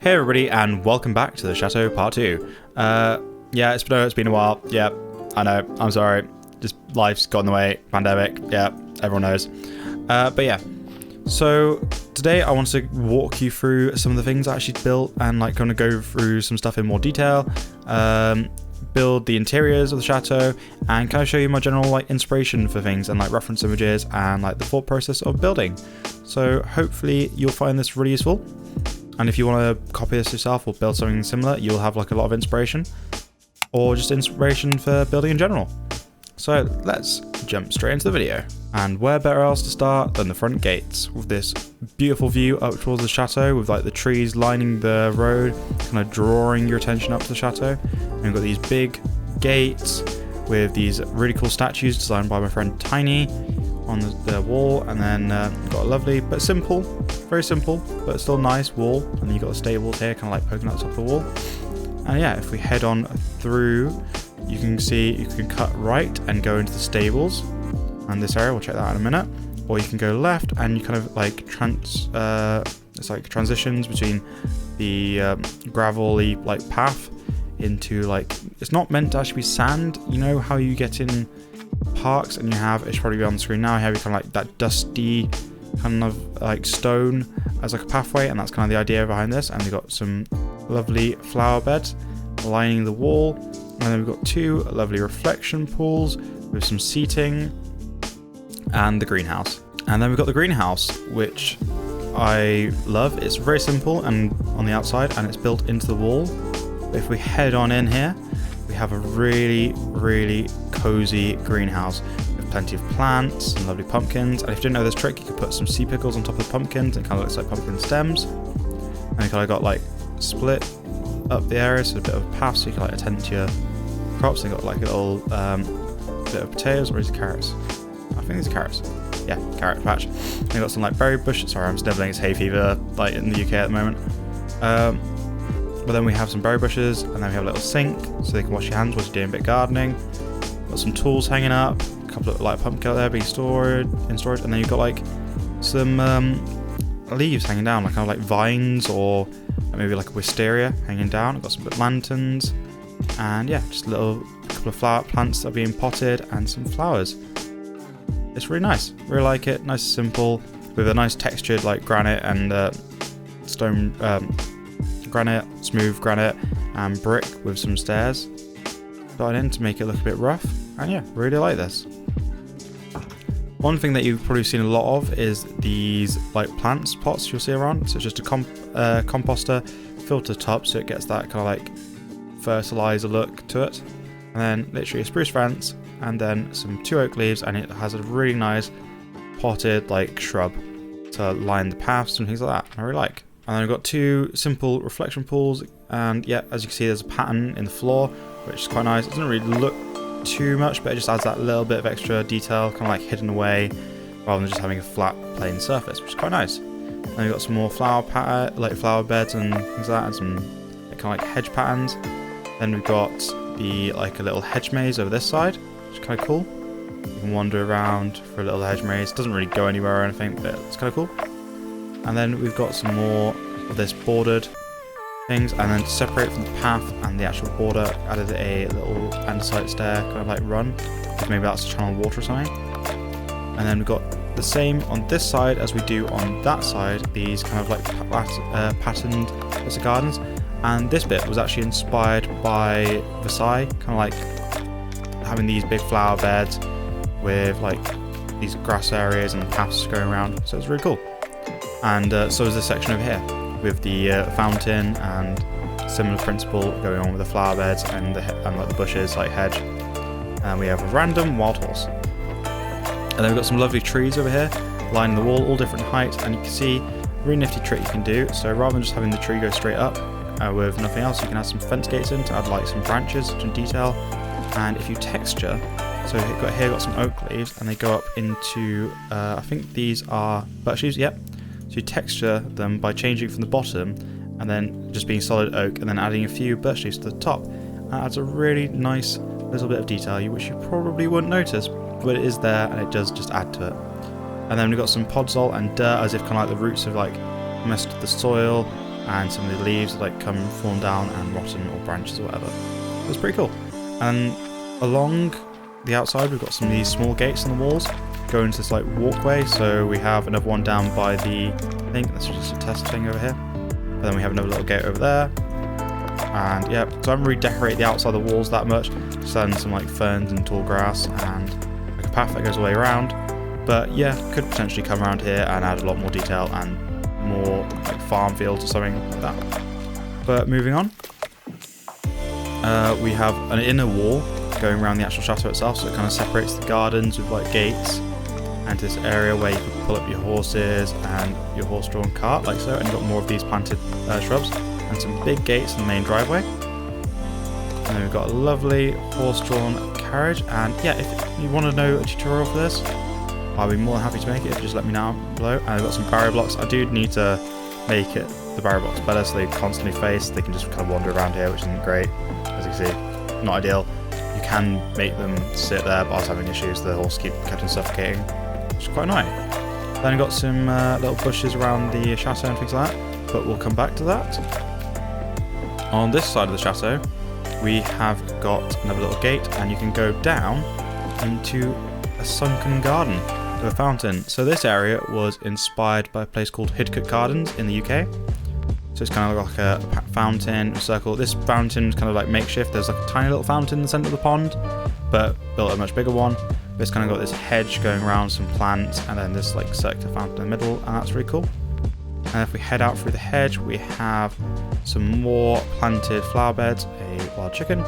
Hey everybody, and welcome back to the Chateau Part 2. Yeah, it's been a while. Yeah, I know. I'm sorry. Just life's got in the way. Pandemic. Yeah, everyone knows. But yeah. So today I want to walk you through some of the things I actually built and like kind of go through some stuff in more detail. Build the interiors of the chateau and kind of show you my general like inspiration for things and like reference images and like the thought process of building. So hopefully you'll find this really useful. And if you want to copy this yourself or build something similar, you'll have like a lot of inspiration or just inspiration for building in general. So let's jump straight into the video. And where better else to start than the front gates with this beautiful view up towards the chateau with like the trees lining the road, kind of drawing your attention up to the chateau. And we've got these big gates with these really cool statues designed by my friend Tiny on the wall, and then you've got a lovely but simple, very simple but still nice wall, and then you've got the stables here kind of like poking out the top of the wall. And yeah, if we head on through, you can see you can cut right and go into the stables and this area, we'll check that out in a minute, or you can go left and you kind of like it's like transitions between the gravelly like path into like, it's not meant to actually be sand. You know how you get in parks and you have, it's probably on the screen now, you have kind of like that dusty kind of like stone as like a pathway, and that's kind of the idea behind this. And we've got some lovely flower beds lining the wall, and then we've got two lovely reflection pools with some seating and the greenhouse. And then we've got the greenhouse, which I love. It's very simple and on the outside, and it's built into the wall. But if we head on in here, we have a really cozy greenhouse with plenty of plants and lovely pumpkins. And if you didn't know this trick, you could put some sea pickles on top of the pumpkins, and it kind of looks like pumpkin stems. And you kind of got like split up the area, so a bit of a path, so you can like attend to your crops. They got like a little bit of potatoes, or is it carrots? I think it's carrots. Yeah, carrot patch. And you got some like berry bushes. Sorry, I'm snivelling. It's hay fever like in the UK at the moment. But then we have some berry bushes, and then we have a little sink so they can wash your hands while you're doing a bit of gardening. Got some tools hanging up, a couple of like pumpkin out there being stored in storage, and then you've got like some leaves hanging down, like kind of like vines or maybe like a wisteria hanging down. I've got some bit lanterns, and yeah, just a couple of flower plants that are being potted and some flowers. It's really nice. Really like it. Nice and simple with a nice textured like granite and stone. Granite, smooth granite and brick with some stairs dotted in to make it look a bit rough. And yeah, really like this. One thing that you've probably seen a lot of is these like plants pots you'll see around. So it's just a composter filter top, so it gets that kind of like fertilizer look to it. And then literally a spruce fence and then some 2 oak leaves, and it has a really nice potted like shrub to line the paths and things like that. I really like. And then we've got 2 simple reflection pools, and yeah, as you can see, there's a pattern in the floor, which is quite nice. It doesn't really look too much, but it just adds that little bit of extra detail, kind of like hidden away, rather than just having a flat, plain surface, which is quite nice. And then we've got some more flower beds and things like that, and some kind of like hedge patterns. Then we've got the like a little hedge maze over this side, which is kind of cool. You can wander around for a little hedge maze. It doesn't really go anywhere or anything, but it's kind of cool. And then we've got some more of this bordered things, and then to separate from the path and the actual border, added a little andesite stair, kind of like run. Maybe that's to channel water or something. And then we've got the same on this side as we do on that side, these kind of like patterned bits of gardens. And this bit was actually inspired by Versailles, kind of like having these big flower beds with like these grass areas and paths going around. So it's really cool. And so is this section over here with the fountain and similar principle going on with the flower beds and like the bushes like hedge. And we have a random wild horse. And then we've got some lovely trees over here lining the wall, all different heights, and you can see a really nifty trick you can do. So rather than just having the tree go straight up with nothing else, you can add some fence gates in to add like some branches, some detail. And if you texture, so here got some oak leaves, and they go up into I think these are birch leaves. Yep. So you texture them by changing from the bottom and then just being solid oak, and then adding a few birch leaves to the top. That adds a really nice little bit of detail which you probably wouldn't notice, but it is there and it does just add to it. And then we've got some podzol and dirt, as if kind of like the roots have like messed with the soil, and some of the leaves like come fallen down and rotten or branches or whatever. It's pretty cool. And along the outside we've got some of these small gates on the walls go into this like walkway. So we have another one down by the, I think that's just a test thing over here. And then we have another little gate over there. And yeah, so I haven't redecorated the outside of the walls that much. Just adding some like ferns and tall grass and like a path that goes all the way around. But yeah, could potentially come around here and add a lot more detail and more like farm fields or something like that. But moving on, we have an inner wall going around the actual chateau itself, so it kind of separates the gardens with like gates and this area where you can pull up your horses and your horse-drawn cart like so, and you've got more of these planted shrubs and some big gates in the main driveway. And then we've got a lovely horse-drawn carriage, and yeah, if you want to know a tutorial for this, I'll be more than happy to make it. Just let me know below. And I've got some barrier blocks. I do need to make the barrier blocks better so they constantly face. They can just kind of wander around here, which isn't great. As you can see, not ideal. You can make them sit there, but I was having issues. The horse kept on suffocating, which is quite annoying. Then we've got some little bushes around the chateau and things like that, but we'll come back to that. On this side of the chateau, we have got another little gate, and you can go down into a sunken garden with a fountain. So this area was inspired by a place called Hidcote Gardens in the UK. So it's kind of like a fountain, a circle. This fountain is kind of like makeshift. There's like a tiny little fountain in the centre of the pond, but built a much bigger one. But it's kind of got this hedge going around, some plants, and then this like circular fountain in the middle, and that's really cool. And if we head out through the hedge, we have some more planted flower beds, a wild chicken,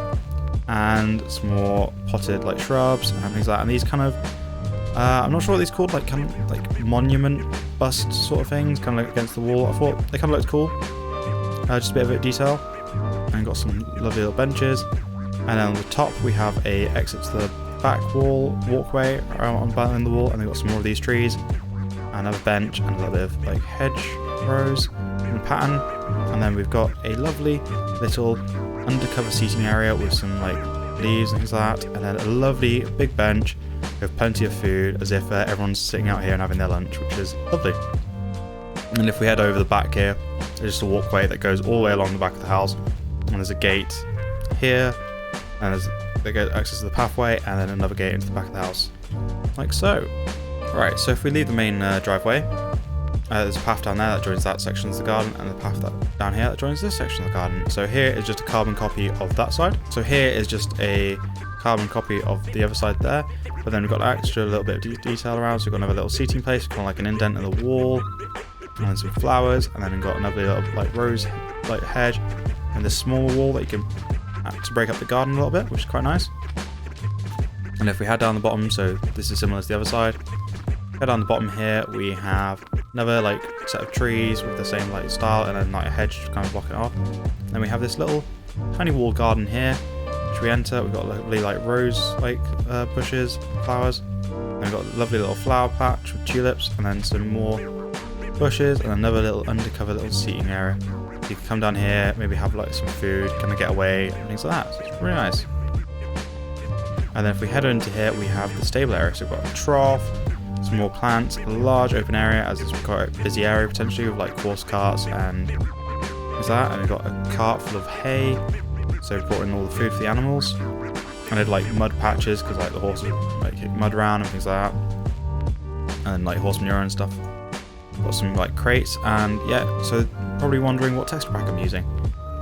and some more potted like shrubs and things like that. And these kind of, I'm not sure what these are called, like kind of like monument bust sort of things, kind of like against the wall. I thought they kind of looked cool, just a bit of it detail. And got some lovely little benches. And then on the top we have a exit to the back wall walkway around behind the wall, and they've got some more of these trees, another bench, and a little bit of like hedge rows in a pattern. And then we've got a lovely little undercover seating area with some like leaves and things like that, and then a lovely big bench with plenty of food, as if everyone's sitting out here and having their lunch, which is lovely. And if we head over the back here, there's just a walkway that goes all the way along the back of the house, and there's a gate here, and there's access to the pathway, and then another gate into the back of the house, like so. Right, so if we leave the main driveway, there's a path down there that joins that section of the garden, and the path down here that joins this section of the garden. So here is just a carbon copy of that side. So here is just a carbon copy of the other side there, but then we've got extra little bit of detail around. So we've got another little seating place, kind of like an indent in the wall, and some flowers, and then we've got another little like rose like hedge, and this smaller wall that you can to break up the garden a little bit, which is quite nice. And if we head down the bottom, so this is similar to the other side, head down the bottom here, we have another like set of trees with the same like style, and then like a hedge kind of blocking it off. Then we have this little tiny walled garden here, which we enter. We've got lovely like rose like bushes, flowers. Then we've got a lovely little flower patch with tulips, and then some more bushes, and another little undercover little seating area. So you can come down here, maybe have like some food, kind of get away, and things like that. So it's really nice. And then if we head into here, we have the stable area. So we've got a trough, some more plants, a large open area, as it's quite a busy area potentially with like horse carts and things like that. And we've got a cart full of hay, so we brought in all the food for the animals. And I did like mud patches because like the horses like kick mud around and things like that, and like horse manure and stuff. Got some like crates, and yeah, so probably wondering what texture pack I'm using.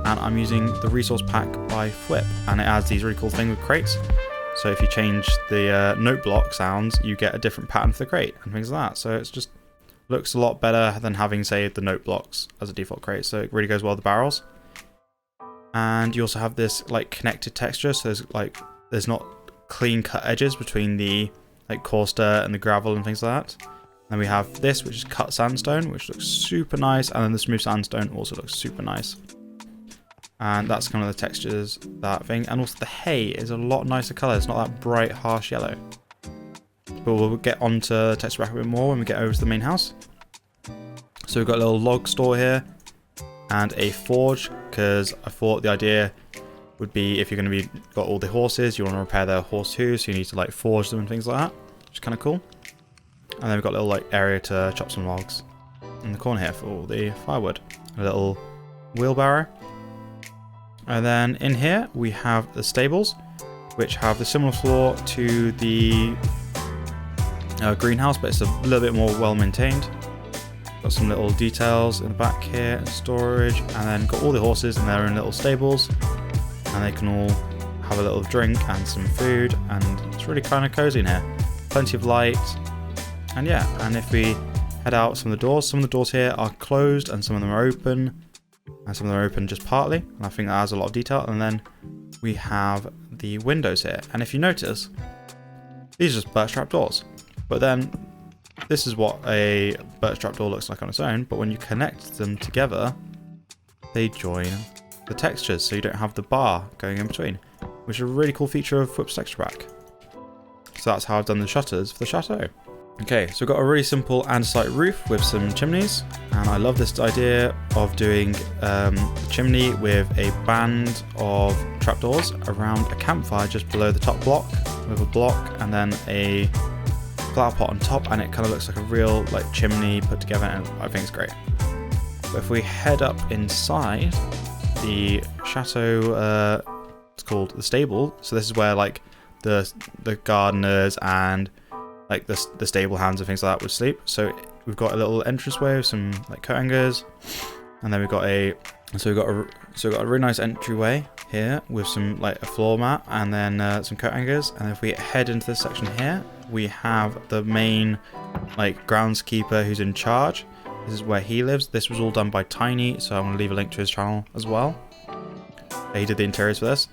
And I'm using the resource pack by Flip, and it adds these really cool things with crates. So if you change the note block sounds, you get a different pattern for the crate and things like that. So it's just looks a lot better than having, say, the note blocks as a default crate. So it really goes well with the barrels. And you also have this like connected texture, so there's not clean cut edges between the like coarse dirt and the gravel and things like that. Then we have this, which is cut sandstone, which looks super nice, and then the smooth sandstone also looks super nice. And that's kind of the textures, that thing. And also the hay is a lot nicer colour. It's not that bright, harsh yellow. But we'll get onto the texture pack a bit more when we get over to the main house. So we've got a little log store here and a forge, because I thought the idea would be if you're going to be got all the horses, you want to repair their horse hooves, so you need to like forge them and things like that, which is kind of cool. And then we've got a little like area to chop some logs in the corner here for all the firewood. A little wheelbarrow. And then in here we have the stables, which have the similar floor to the greenhouse, but it's a little bit more well maintained. Got some little details in the back here, storage, and then got all the horses in their own little stables, and they can all have a little drink and some food, and it's really kind of cozy in here. Plenty of light, and yeah, and if we head out some of the doors here are closed and some of them are open, and some of them are open just partly, and I think that has a lot of detail. And then we have the windows here, and if you notice, these are just birch trap doors, but then this is what a birch trap door looks like on its own, but when you connect them together, they join the textures, so you don't have the bar going in between, which is a really cool feature of Whip's texture pack. So that's how I've done the shutters for the Chateau. Okay, so we've got a really simple andesite roof with some chimneys, and I love this idea of doing a chimney with a band of trapdoors around a campfire just below the top block, with a block and then a flower pot on top, and it kind of looks like a real like chimney put together, and I think it's great. But if we head up inside the Chateau, it's called the stable, so this is where like the gardeners and like the stable hands and things like that would sleep. So we've got a little entranceway with some like coat hangers, and then we've got a really nice entryway here with some like a floor mat and then some coat hangers. And if we head into this section here, we have the main like groundskeeper who's in charge. This is where he lives. This was all done by Tiny, so I'm going to leave a link to his channel as well. He did the interiors for this.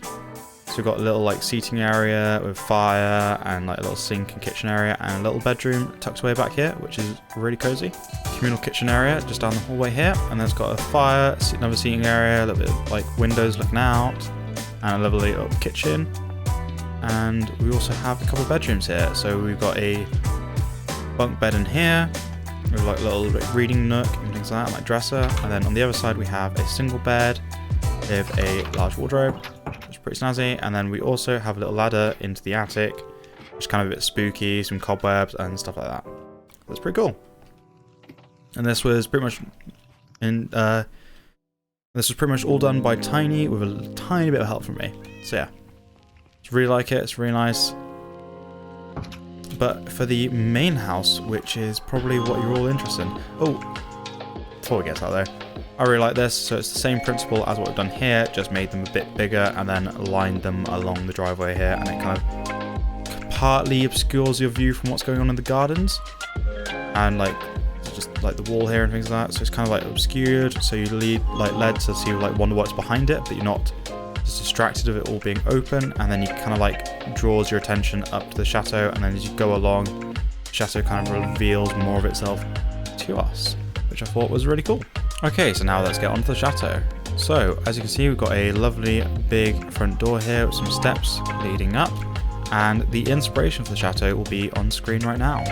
So we've got a little like seating area with fire and like a little sink and kitchen area, and a little bedroom tucked away back here, which is really cozy. Communal kitchen area just down the hallway here, and then it's got a fire, another seating area, a little bit of like windows looking out, and a lovely little kitchen. And we also have a couple of bedrooms here. So we've got a bunk bed in here with like a little like, reading nook and things like that, like dresser. And then on the other side we have a single bed with a large wardrobe, which is pretty snazzy. And then we also have a little ladder into the attic, which is kind of a bit spooky, some cobwebs and stuff like that. That's pretty cool. And this was pretty much all done by Tiny with a tiny bit of help from me. So yeah, I really like it. It's really nice. But for the main house, which is probably what you're all interested in. Oh, before we get out there, I really like this. So it's the same principle as what we've done here, just made them a bit bigger and then lined them along the driveway here, and it kind of partly obscures your view from what's going on in the gardens, and like just like the wall here and things like that. So it's kind of like obscured, so you led to see like wonder what's behind it, but you're not just distracted of it all being open. And then you kind of like draws your attention up to the chateau, and then as you go along, the chateau kind of reveals more of itself to us, which I thought was really cool. Okay, so now let's get on to the chateau. So as you can see, we've got a lovely big front door here with some steps leading up, and the inspiration for the chateau will be on screen right now.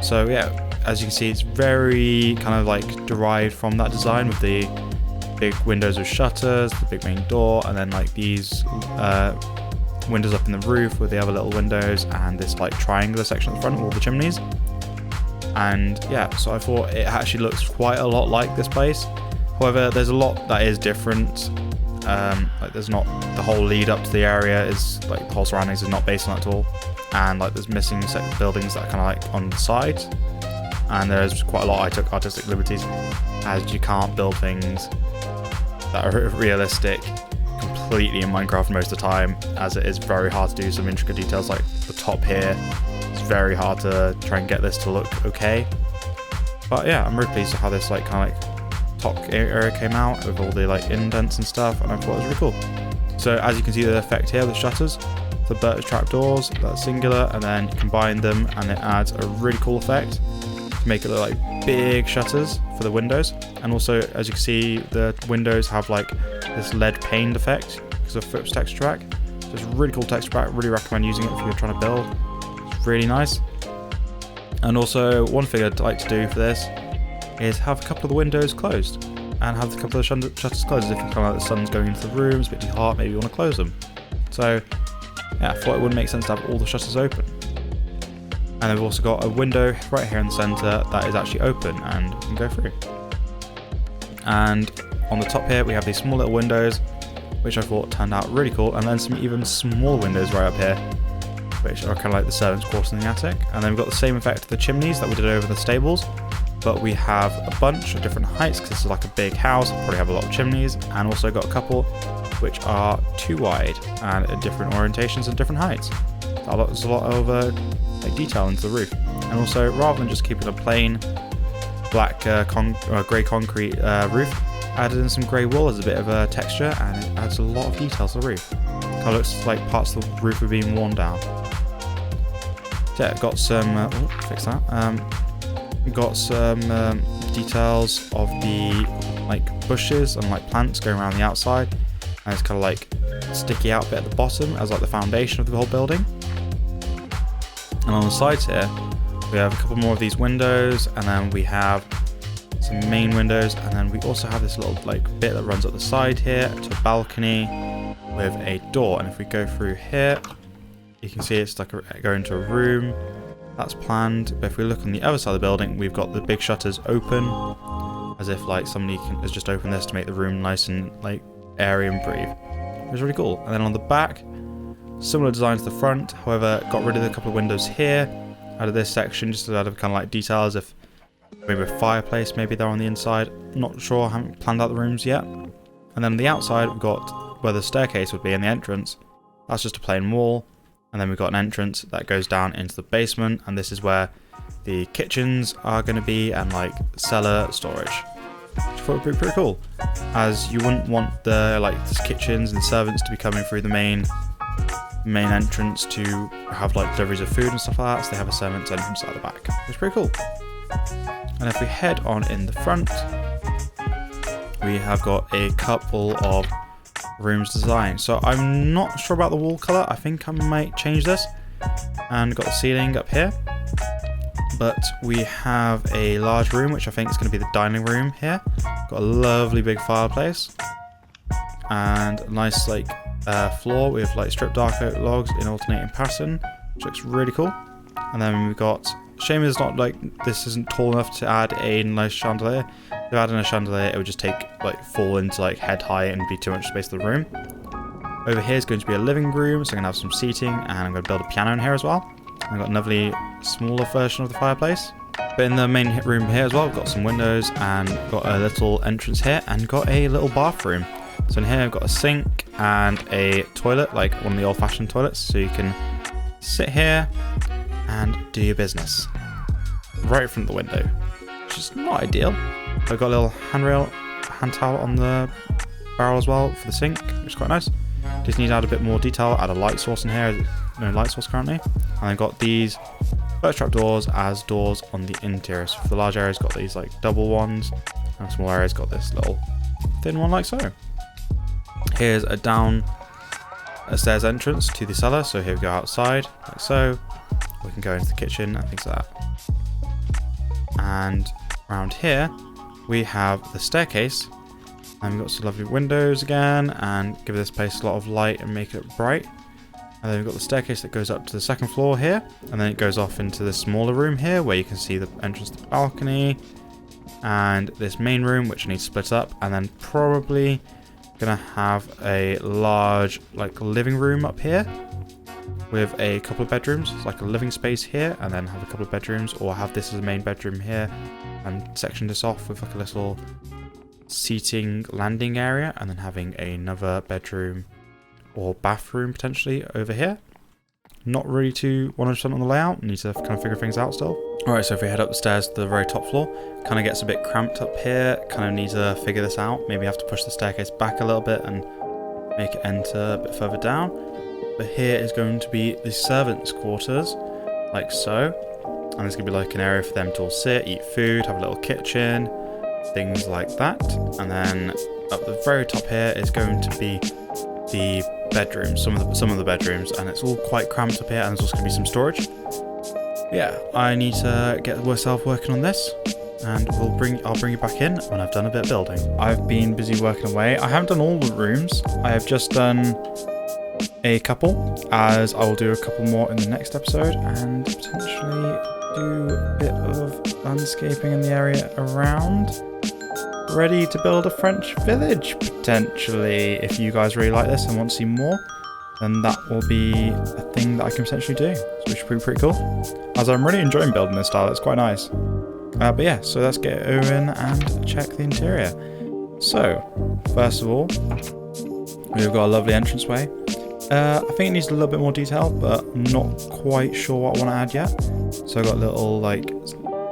So yeah, as you can see, it's very kind of like derived from that design with the big windows with shutters, the big main door, and then like these windows up in the roof with the other little windows, and this like triangular section at the front with all the chimneys. And yeah, so I thought it actually looks quite a lot like this place. However, there's a lot that is different. Like there's not the whole lead up to the area is like the whole surroundings is not based on that at all, and like there's missing set buildings that are kind of like on the side, and there's quite a lot I took artistic liberties, as you can't build things that are realistic completely in Minecraft most of the time, as it is very hard to do some intricate details like the top here. It's very hard to try and get this to look okay. But yeah, I'm really pleased with how this like kind of like top area came out with all the like indents and stuff, and I thought it was really cool. So as you can see the effect here, the shutters, the birch trap doors, that's singular, and then you combine them and it adds a really cool effect to make it look like big shutters for the windows. And also, as you can see, the windows have like this lead paned effect because of Whip's texture pack. So it's a really cool texture pack. Really recommend using it if you're trying to build. It's really nice. And also, one thing I'd like to do for this is have a couple of the windows closed and have a couple of the shutters closed. If you kind of like the sun's going into the room, it's a bit too hot, maybe you want to close them. So yeah, I thought it wouldn't make sense to have all the shutters open. And we've also got a window right here in the center that is actually open and you can go through. And on the top here we have these small little windows, which I thought turned out really cool, and then some even small windows right up here, which are kind of like the servants' quarters in the attic. And then we've got the same effect of the chimneys that we did over the stables, but we have a bunch of different heights because this is like a big house, probably have a lot of chimneys, and also got a couple which are too wide and at different orientations and different heights. There's a lot of like detail into the roof. And also, rather than just keeping a plain black grey concrete roof, added in some grey wool as a bit of a texture, and it adds a lot of detail to the roof. Kind of looks like parts of the roof are being worn down. So yeah, got some, fix that. Got some details of the like bushes and like plants going around the outside, and it's kind of like sticky out bit at the bottom as like the foundation of the whole building. And on the sides here, we have a couple more of these windows, and then we have some main windows, and then we also have this little like bit that runs up the side here to a balcony with a door. And if we go through here, you can see it's like going to a room that's planned. But if we look on the other side of the building, we've got the big shutters open, as if like somebody has just opened this to make the room nice and like airy and breathe. It was really cool. And then on the back, similar design to the front, however, got rid of a couple of windows here out of this section, just to add kind of like detail, as if maybe a fireplace maybe there on the inside. Not sure, haven't planned out the rooms yet. And then on the outside, we've got where the staircase would be in the entrance. That's just a plain wall. And then we've got an entrance that goes down into the basement, and this is where the kitchens are going to be, and like cellar storage. Which I thought would be pretty cool, as you wouldn't want the kitchens and servants to be coming through the main entrance to have like deliveries of food and stuff like that, so they have a servant's entrance at the back. It's pretty cool. And if we head on in the front, we have got a couple of rooms designed. So I'm not sure about the wall colour, I think I might change this. And got the ceiling up here, but we have a large room which I think is going to be the dining room here. Got a lovely big fireplace and a nice like floor with like stripped dark oak logs in alternating pattern, which looks really cool. And then we've got, shame is not like this isn't tall enough to add a nice chandelier. If adding a chandelier, it would just take like fall into like head high and be too much space in the room. Over here is going to be a living room, so I'm going to have some seating, and I'm going to build a piano in here as well. I've got a lovely smaller version of the fireplace. But in the main room here as well, I've got some windows and got a little entrance here, and got a little bathroom. So in here I've got a sink and a toilet, like one of the old-fashioned toilets, so you can sit here and do your business right in front of the window, which is not ideal. I've got a little hand towel on the barrel as well for the sink, which is quite nice. Just need to add a bit more detail, add a light source in here, no light source currently. And I've got these birch trap doors as doors on the interior. So for the large areas, got these like double ones, and the small areas got this little thin one like so. Here's a down a stairs entrance to the cellar, so here we go outside like so. We can go into the kitchen and things like that. And around here we have the staircase, and we've got some lovely windows again, and give this place a lot of light and make it bright. And then we've got the staircase that goes up to the second floor here, and then it goes off into this smaller room here where you can see the entrance to the balcony, and this main room which I need to split up, and then probably gonna have a large like living room up here with a couple of bedrooms. It's like a living space here, and then have a couple of bedrooms, or have this as a main bedroom here and section this off with like a little seating landing area, and then having another bedroom or bathroom potentially over here. Not really too 100% on the layout, need to kind of figure things out still. Alright, so if we head up the stairs to the very top floor, kind of gets a bit cramped up here, kind of need to figure this out. Maybe have to push the staircase back a little bit and make it enter a bit further down. But here is going to be the servants' quarters, like so. And there's going to be like an area for them to all sit, eat food, have a little kitchen, things like that. And then up the very top here is going to be the bedrooms, some of the bedrooms, and it's all quite cramped up here, and there's also going to be some storage. Yeah, I need to get myself working on this, and I'll bring you back in when I've done a bit of building. I've been busy working away. I haven't done all the rooms. I have just done a couple, as I will do a couple more in the next episode, and potentially do a bit of landscaping in the area around. ready to build a French village, potentially. If you guys really like this and want to see more, then that will be a thing that I can potentially do, which should be pretty cool. As I'm really enjoying building this style, it's quite nice. But yeah, so let's get over and check the interior. So, first of all, we've got a lovely entranceway. I think it needs a little bit more detail, but I'm not quite sure what I want to add yet. So I've got a little like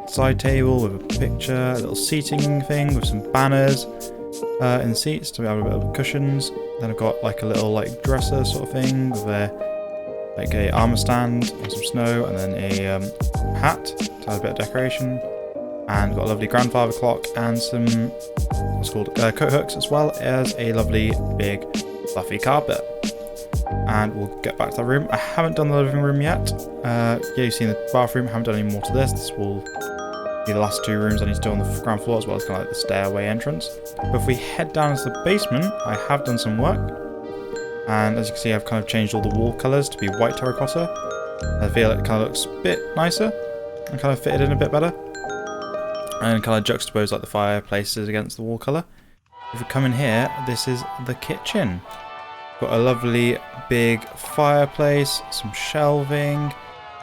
side table with a picture, a little seating thing with some banners in the seats to have a bit of cushions. Then I've got like a little like dresser sort of thing with a armor stand and some snow, and then a hat to add a bit of decoration. And got a lovely grandfather clock and some what's called coat hooks, as well as a lovely big fluffy carpet. And we'll get back to that room. I haven't done the living room yet. Yeah, you've seen the bathroom. I haven't done any more to this. This will be the last two rooms I need to do on the ground floor, as well as kind of like the stairway entrance. But if we head down to the basement, I have done some work. And as you can see, I've kind of changed all the wall colours to be white terracotta. I feel it kind of looks a bit nicer and kind of fitted in a bit better. And kind of juxtapose like the fireplaces against the wall colour. If we come in here, this is the kitchen. Got a lovely big fireplace, some shelving,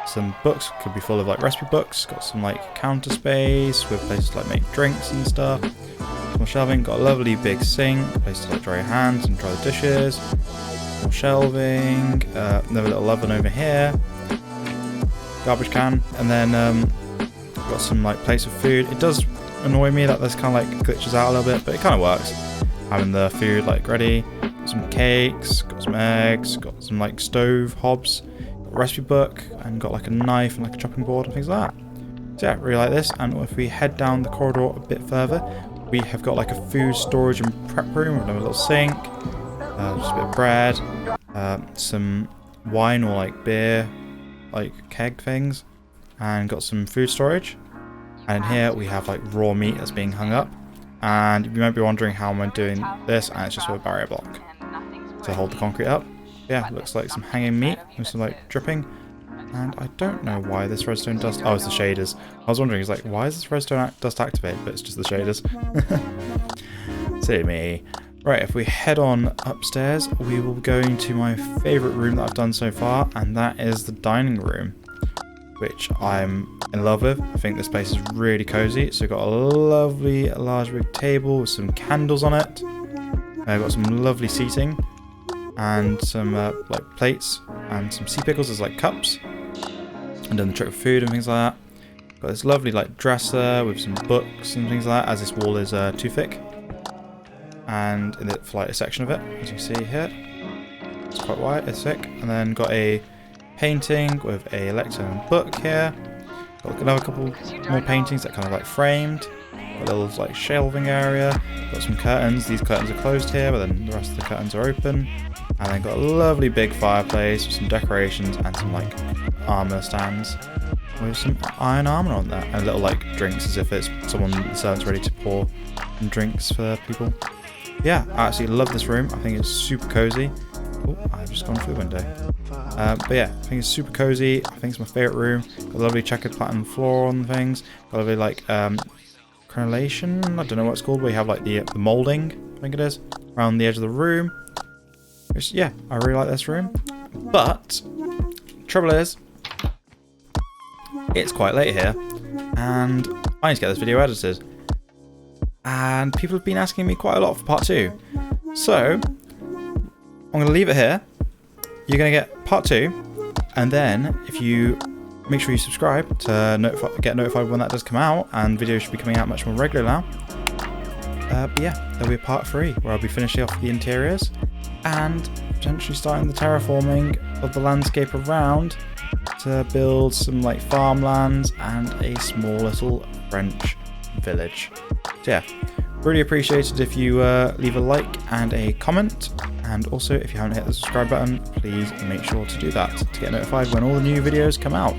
some books, could be full of like recipe books. Got some like counter space with places to like make drinks and stuff. Some more shelving. Got a lovely big sink, place to like dry your hands and dry the dishes. More shelving. Another little oven over here. Garbage can, and then got some like plates of food. It does annoy me that this kind of like glitches out a little bit, but it kind of works. Having the food like ready. Got some cakes, got some eggs, got some like stove hobs, got a recipe book, and got like a knife and like a chopping board and things like that. So yeah, really like this. And if we head down the corridor a bit further, we have got like a food storage and prep room with another little sink, just a bit of bread, some wine or like beer, like keg things, and got some food storage. And in here we have like raw meat that's being hung up. And you might be wondering how am I doing this, and it's just with a barrier block to hold the concrete up. Yeah, looks like some hanging meat with some like dripping. And I don't know why this redstone dust... Oh, it's the shaders. I was wondering, it's like, why is this redstone dust activate? But it's just the shaders. Silly me. Right, if we head on upstairs, we will go into my favourite room that I've done so far, and that is the dining room, which I'm in love with. I think this place is really cozy. So we've got a lovely large big table with some candles on it. I've got some lovely seating and some like plates and some sea pickles as like cups. And then the trick of food and things like that. Got this lovely like dresser with some books and things like that, as this wall is too thick. And in the like a section of it, as you see here, it's quite wide, it's thick. And then got a painting with a lectern book here. Got another couple more paintings that kind of like framed. Got a little like shelving area. Got some curtains. These curtains are closed here, but then the rest of the curtains are open. And then got a lovely big fireplace with some decorations and some like armor stands with some iron armor on there. And little like drinks, as if it's someone, the servant's ready to pour some drinks for people. Yeah, I absolutely love this room. I think it's super cozy. Oh, I've just gone through the window. But yeah, I think it's super cozy. I think it's my favourite room. Got a lovely checkered platinum floor on things. Got a lovely like crenellation, I don't know what it's called, where you have like the moulding, I think it is, around the edge of the room. Which, yeah, I really like this room. But trouble is, it's quite late here, and I need to get this video edited. And people have been asking me quite a lot for part 2. So I'm going to leave it here. You're going to get part 2, and then if you make sure you subscribe to get notified when that does come out, and videos should be coming out much more regularly now. But yeah, there'll be a part 3 where I'll be finishing off the interiors and potentially starting the terraforming of the landscape around to build some like farmlands and a small little French village. So yeah, really appreciated if you leave a like and a comment, and also if you haven't hit the subscribe button, please make sure to do that to get notified when all the new videos come out.